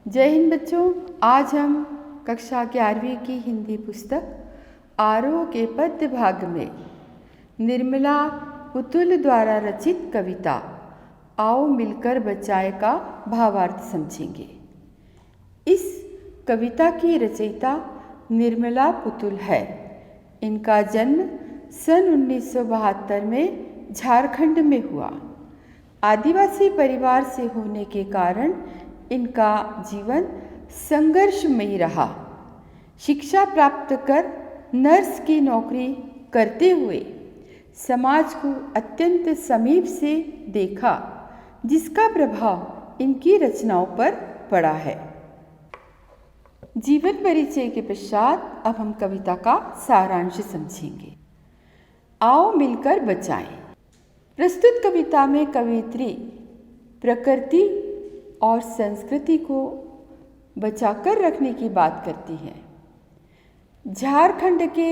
जय हिंद बच्चों। आज हम कक्षा 11वीं की हिंदी पुस्तक आरोह के पद्य भाग में निर्मला पुतुल द्वारा रचित कविता आओ मिलकर बचाए का भावार्थ समझेंगे। इस कविता की रचयिता निर्मला पुतुल है। इनका जन्म सन 1972 में झारखंड में हुआ। आदिवासी परिवार से होने के कारण इनका जीवन संघर्षमयी रहा। शिक्षा प्राप्त कर नर्स की नौकरी करते हुए समाज को अत्यंत समीप से देखा, जिसका प्रभाव इनकी रचनाओं पर पड़ा है। जीवन परिचय के पश्चात अब हम कविता का सारांश समझेंगे। आओ मिलकर बचाएं। प्रस्तुत कविता में कवयित्री प्रकृति और संस्कृति को बचाकर रखने की बात करती है। झारखंड के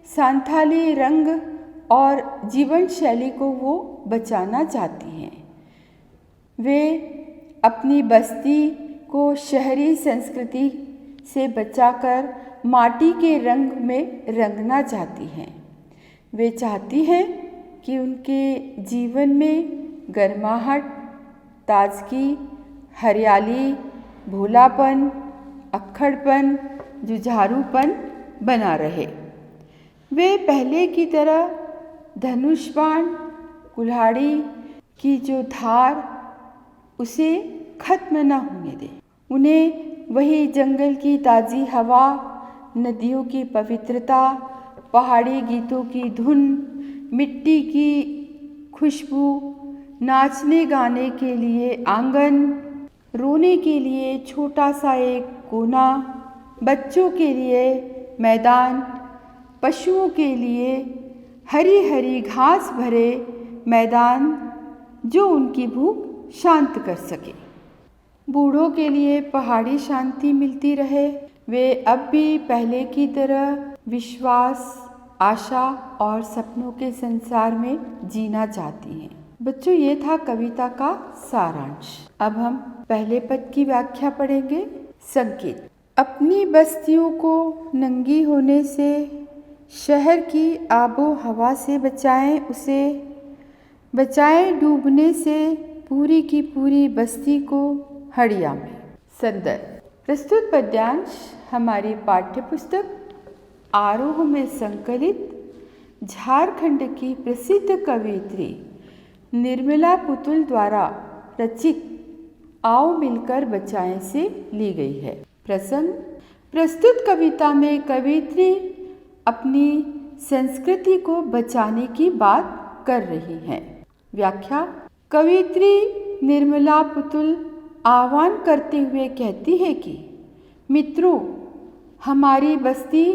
सांथाली रंग और जीवन शैली को वो बचाना चाहती हैं। वे अपनी बस्ती को शहरी संस्कृति से बचाकर माटी के रंग में रंगना चाहती हैं। वे चाहती हैं कि उनके जीवन में गर्माहट, ताजगी, हरियाली, भोलापन, अक्खड़पन, जुझारूपन बना रहे। वे पहले की तरह धनुष बाण, कुल्हाड़ी की जो धार उसे खत्म न होने दें। उन्हें वही जंगल की ताज़ी हवा, नदियों की पवित्रता, पहाड़ी गीतों की धुन, मिट्टी की खुशबू, नाचने गाने के लिए आंगन, रोने के लिए छोटा सा एक कोना, बच्चों के लिए मैदान, पशुओं के लिए हरी हरी घास भरे मैदान जो उनकी भूख शांत कर सके। बूढ़ों के लिए पहाड़ी शांति मिलती रहे। वे अब भी पहले की तरह विश्वास, आशा और सपनों के संसार में जीना चाहती हैं। बच्चों, ये था कविता का सारांश। अब हम पहले पद की व्याख्या पढ़ेंगे। संकेत। अपनी बस्तियों को नंगी होने से, शहर की आबो हवा से बचाएं, उसे बचाएं डूबने से, पूरी की पूरी बस्ती को हड़िया में। संदर्भ। प्रस्तुत पद्यांश हमारी पाठ्य पुस्तक आरोह में संकलित झारखंड की प्रसिद्ध कवयित्री निर्मला पुतुल द्वारा रचित आओ मिलकर बचाएं से ली गई है। प्रसंग। प्रस्तुत कविता में कवयित्री अपनी संस्कृति को बचाने की बात कर रही हैं। व्याख्या। कवयित्री निर्मला पुतुल आह्वान करते हुए कहती है कि मित्रों, हमारी बस्ती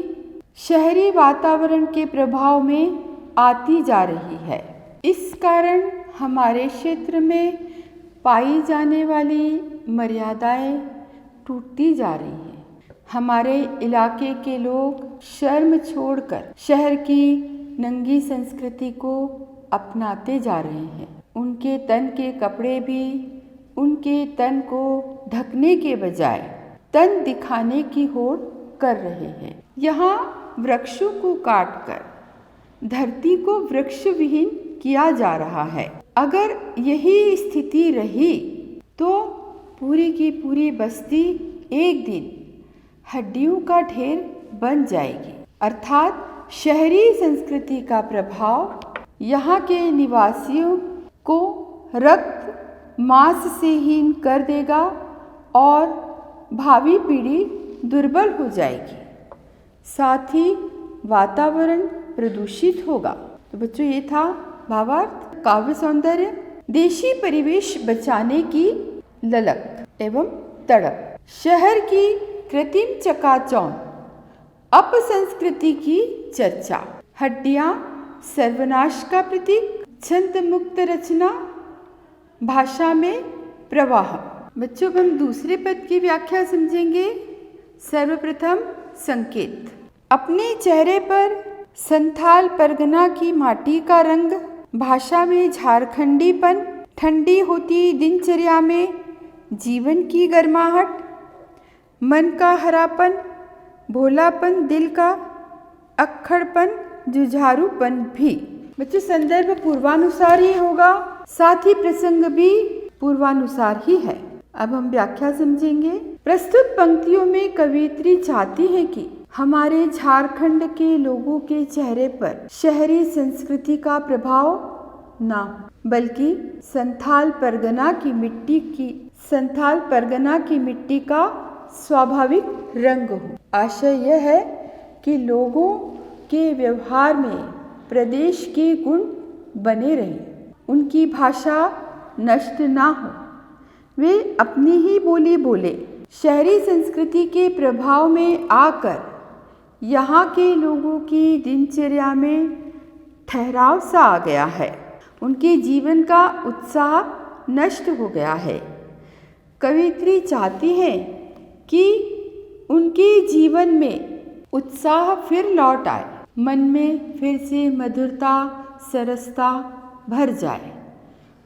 शहरी वातावरण के प्रभाव में आती जा रही है। इस कारण हमारे क्षेत्र में पाई जाने वाली मर्यादाएं टूटती जा रही हैं। हमारे इलाके के लोग शर्म छोड़कर शहर की नंगी संस्कृति को अपनाते जा रहे हैं। उनके तन के कपड़े भी उनके तन को ढकने के बजाय तन दिखाने की होड़ कर रहे हैं। यहाँ वृक्षों को काटकर धरती को वृक्ष विहीन किया जा रहा है। अगर यही स्थिति रही तो पूरी की पूरी बस्ती एक दिन हड्डियों का ढेर बन जाएगी। अर्थात शहरी संस्कृति का प्रभाव यहाँ के निवासियों को रक्त मांस से हीन कर देगा और भावी पीढ़ी दुर्बल हो जाएगी। साथ ही वातावरण प्रदूषित होगा। तो बच्चों, ये था भावार्थ। काव्य सौंदर्य। देशी परिवेश बचाने की ललक एवं तड़प, शहर की कृत्रिम चकाचौंध, अपसंस्कृति की चर्चा, हड्डियां सर्वनाश का प्रतीक, छंद मुक्त रचना, भाषा में प्रवाह। बच्चों, हम दूसरे पद की व्याख्या समझेंगे। सर्वप्रथम संकेत। अपने चेहरे पर संथाल परगना की माटी का रंग, भाषा में झारखंडीपन, ठंडी होती दिनचर्या में जीवन की गर्माहट, मन का हरापन, भोलापन, दिल का अक्खड़पन, जुझारूपन भी। बच्चों संदर्भ पूर्वानुसार ही होगा, साथ ही प्रसंग भी पूर्वानुसार ही है। अब हम व्याख्या समझेंगे। प्रस्तुत पंक्तियों में कवियत्री चाहती है कि हमारे झारखंड के लोगों के चेहरे पर शहरी संस्कृति का प्रभाव ना हो, बल्कि संथाल परगना की मिट्टी का स्वाभाविक रंग हो। आशय यह है कि लोगों के व्यवहार में प्रदेश के गुण बने रहें, उनकी भाषा नष्ट ना हो, वे अपनी ही बोली बोले। शहरी संस्कृति के प्रभाव में आकर यहाँ के लोगों की दिनचर्या में ठहराव सा आ गया है, उनके जीवन का उत्साह नष्ट हो गया है। कवियत्री चाहती है कि उनके जीवन में उत्साह फिर लौट आए, मन में फिर से मधुरता, सरसता भर जाए,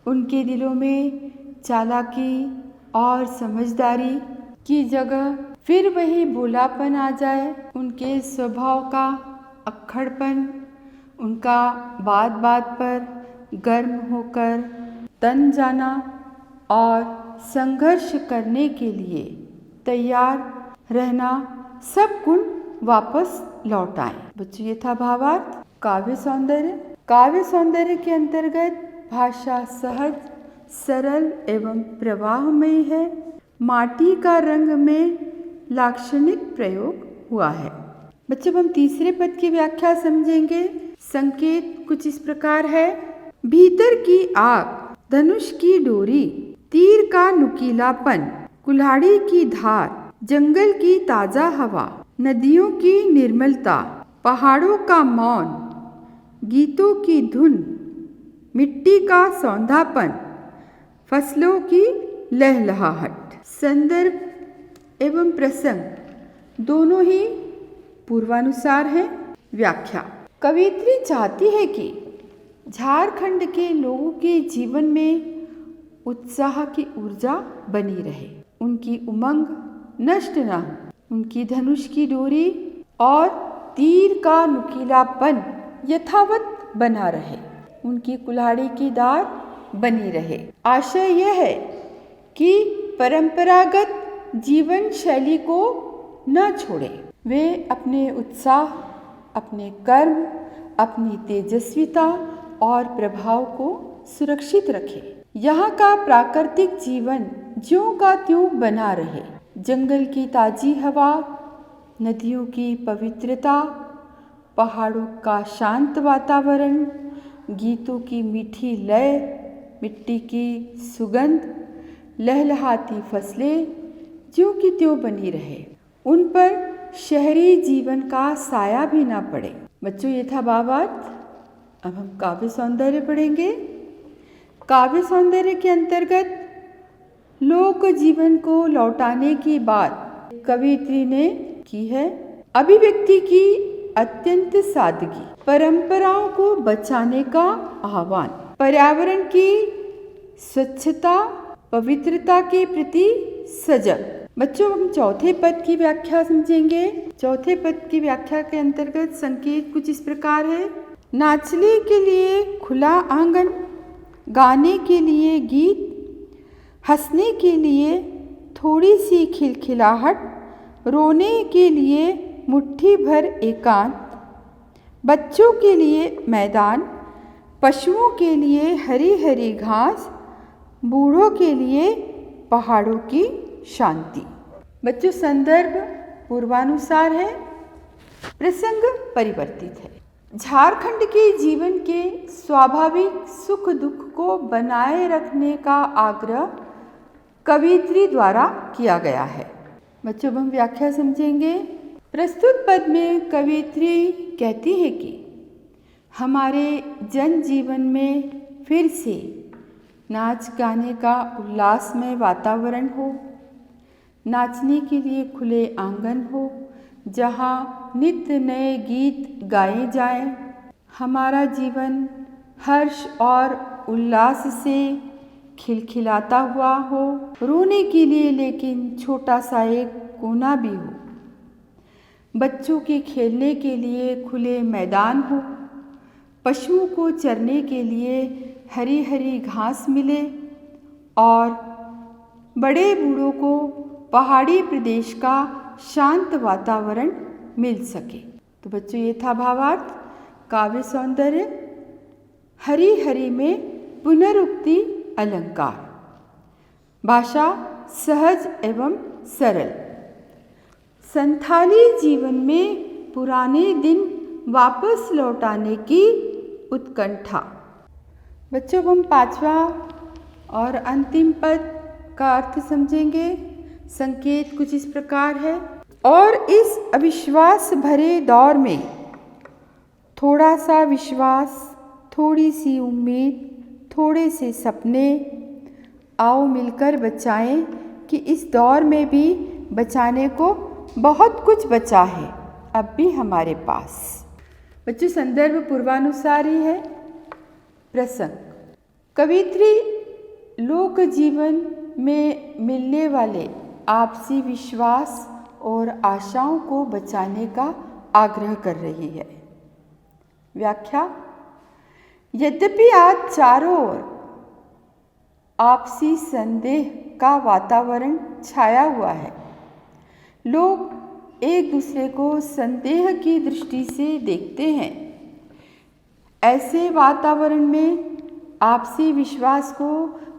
उनके दिलों में चालाकी और समझदारी की जगह फिर वही भोलापन आ जाए, उनके स्वभाव का अक्खड़पन, उनका बात बात पर गर्म होकर तन जाना और संघर्ष करने के लिए तैयार रहना, सब गुण वापस लौट आए। बच्चों ये था भावार्थ। काव्य सौंदर्य। काव्य सौंदर्य के अंतर्गत भाषा सहज, सरल एवं प्रवाहमयी है। माटी का रंग में लाक्षणिक प्रयोग हुआ है। बच्चों हम तीसरे पद की व्याख्या समझेंगे। संकेत कुछ इस प्रकार है। भीतर की आग, धनुष की डोरी, तीर का नुकीलापन, कुल्हाड़ी की धार, जंगल की ताजा हवा, नदियों की निर्मलता, पहाड़ों का मौन, गीतों की धुन, मिट्टी का सौंधापन, फसलों की लहलहाहट। संदर्भ एवं प्रसंग दोनों ही पूर्वानुसार हैं। व्याख्या। कवियत्री चाहती है कि झारखंड के लोगों के जीवन में उत्साह की ऊर्जा बनी रहे, उनकी उमंग नष्ट न हो, उनकी धनुष की डोरी और तीर का नुकीलापन यथावत बना रहे, उनकी कुल्हाड़ी की दार बनी रहे। आशय यह है कि परंपरागत जीवन शैली को न छोड़े, वे अपने उत्साह, अपने कर्म, अपनी तेजस्विता और प्रभाव को सुरक्षित रखें। यहाँ का प्राकृतिक जीवन ज्यों का त्यों बना रहे। जंगल की ताजी हवा, नदियों की पवित्रता, पहाड़ों का शांत वातावरण, गीतों की मीठी लय, मिट्टी की सुगंध, लहलहाती फसलें ज्यों की त्यों बनी रहे, उन पर शहरी जीवन का साया भी ना पड़े। बच्चों ये था भावार्थ। अब हम काव्य सौंदर्य पढ़ेंगे। काव्य सौंदर्य के अंतर्गत लोक जीवन को लौटाने की बात कवियत्री ने की है। अभिव्यक्ति की अत्यंत सादगी, परंपराओं को बचाने का आह्वान, पर्यावरण की स्वच्छता, पवित्रता के प्रति सजग। बच्चों हम चौथे पद की व्याख्या समझेंगे। चौथे पद की व्याख्या के अंतर्गत संकेत कुछ इस प्रकार है। नाचने के लिए खुला आंगन, गाने के लिए गीत, हंसने के लिए थोड़ी सी खिलखिलाहट, रोने के लिए मुट्ठी भर एकांत, बच्चों के लिए मैदान, पशुओं के लिए हरी हरी घास, बूढ़ों के लिए पहाड़ों की शांति। बच्चों संदर्भ पूर्वानुसार है, प्रसंग परिवर्तित है। झारखंड के जीवन के स्वाभाविक सुख दुख को बनाए रखने का आग्रह कवियत्री द्वारा किया गया है। बच्चों हम व्याख्या समझेंगे। प्रस्तुत पद में कवियत्री कहती है कि हमारे जनजीवन में फिर से नाच गाने का उल्लासमय वातावरण हो, नाचने के लिए खुले आंगन हो, जहाँ नित्य नए गीत गाए जाएं, हमारा जीवन हर्ष और उल्लास से खिलखिलाता हुआ हो, रोने के लिए लेकिन छोटा सा एक कोना भी हो, बच्चों के खेलने के लिए खुले मैदान हो, पशुओं को चरने के लिए हरी हरी घास मिले और बड़े बूढ़ों को पहाड़ी प्रदेश का शांत वातावरण मिल सके। तो बच्चों, ये था भावार्थ। काव्य सौंदर्य हरी हरी में पुनरुक्ति अलंकार। भाषा सहज एवं सरल। संथाली जीवन में पुराने दिन वापस लौटाने की उत्कंठा। बच्चों, हम पांचवा और अंतिम पद का अर्थ समझेंगे। संकेत कुछ इस प्रकार है। और इस अविश्वास भरे दौर में थोड़ा सा विश्वास, थोड़ी सी उम्मीद, थोड़े से सपने, आओ मिलकर बचाएं कि इस दौर में भी बचाने को बहुत कुछ बचा है अब भी हमारे पास। बच्चों, संदर्भ पूर्वानुसारी है। प्रसंग। कवित्री लोक जीवन में मिलने वाले आपसी विश्वास और आशाओं को बचाने का आग्रह कर रही है। व्याख्या। यद्यपि आज चारों ओर आपसी संदेह का वातावरण छाया हुआ है, लोग एक दूसरे को संदेह की दृष्टि से देखते हैं। ऐसे वातावरण में आपसी विश्वास को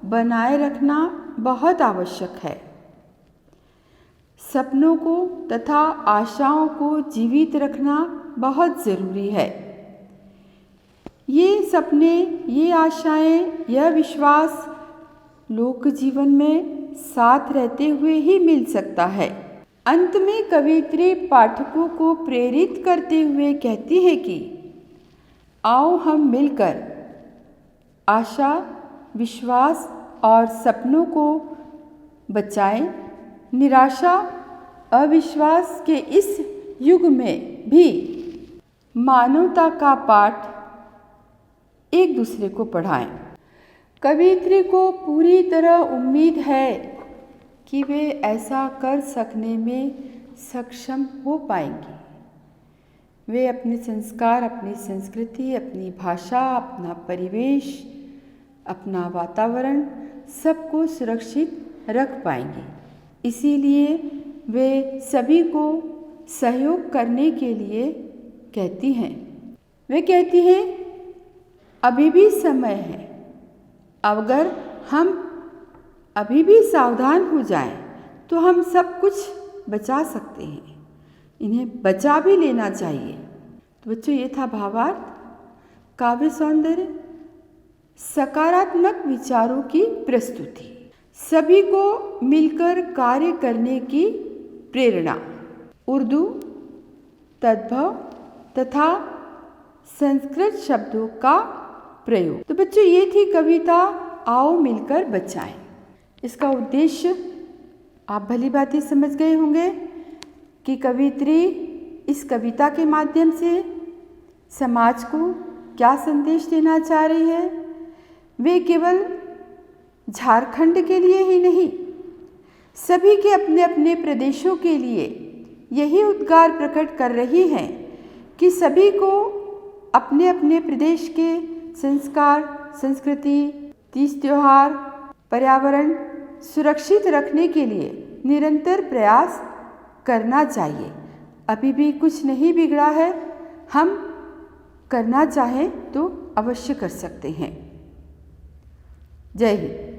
बनाए रखना बहुत आवश्यक है। सपनों को तथा आशाओं को जीवित रखना बहुत ज़रूरी है। ये सपने, ये आशाएं, यह विश्वास लोक जीवन में साथ रहते हुए ही मिल सकता है। अंत में कवित्री पाठकों को प्रेरित करते हुए कहती है कि आओ हम मिलकर आशा, विश्वास और सपनों को बचाएं। निराशा, अविश्वास के इस युग में भी मानवता का पाठ एक दूसरे को पढ़ाएं। कवित्री को पूरी तरह उम्मीद है कि वे ऐसा कर सकने में सक्षम हो पाएंगी। वे अपने संस्कार, अपनी संस्कृति, अपनी भाषा, अपना परिवेश, अपना वातावरण सबको सुरक्षित रख पाएंगी। इसीलिए वे सभी को सहयोग करने के लिए कहती हैं। वे कहती हैं, अभी भी समय है। अगर हम अभी भी सावधान हो जाएं, तो हम सब कुछ बचा सकते हैं। इन्हें बचा भी लेना चाहिए। तो बच्चों, ये था भावार्थ। काव्य सौंदर्य सकारात्मक विचारों की प्रस्तुति, सभी को मिलकर कार्य करने की प्रेरणा, उर्दू, तद्भव तथा संस्कृत शब्दों का प्रयोग। तो बच्चों, ये थी कविता आओ मिलकर बचाएं। इसका उद्देश्य आप भली भांति समझ गए होंगे कि कवित्री इस कविता के माध्यम से समाज को क्या संदेश देना चाह रही है। वे केवल झारखंड के लिए ही नहीं, सभी के अपने अपने प्रदेशों के लिए यही उद्गार प्रकट कर रही हैं कि सभी को अपने अपने प्रदेश के संस्कार, संस्कृति, तीज त्योहार, पर्यावरण सुरक्षित रखने के लिए निरंतर प्रयास करना चाहिए। अभी भी कुछ नहीं बिगड़ा है, हम करना चाहें तो अवश्य कर सकते हैं। जय हिंद।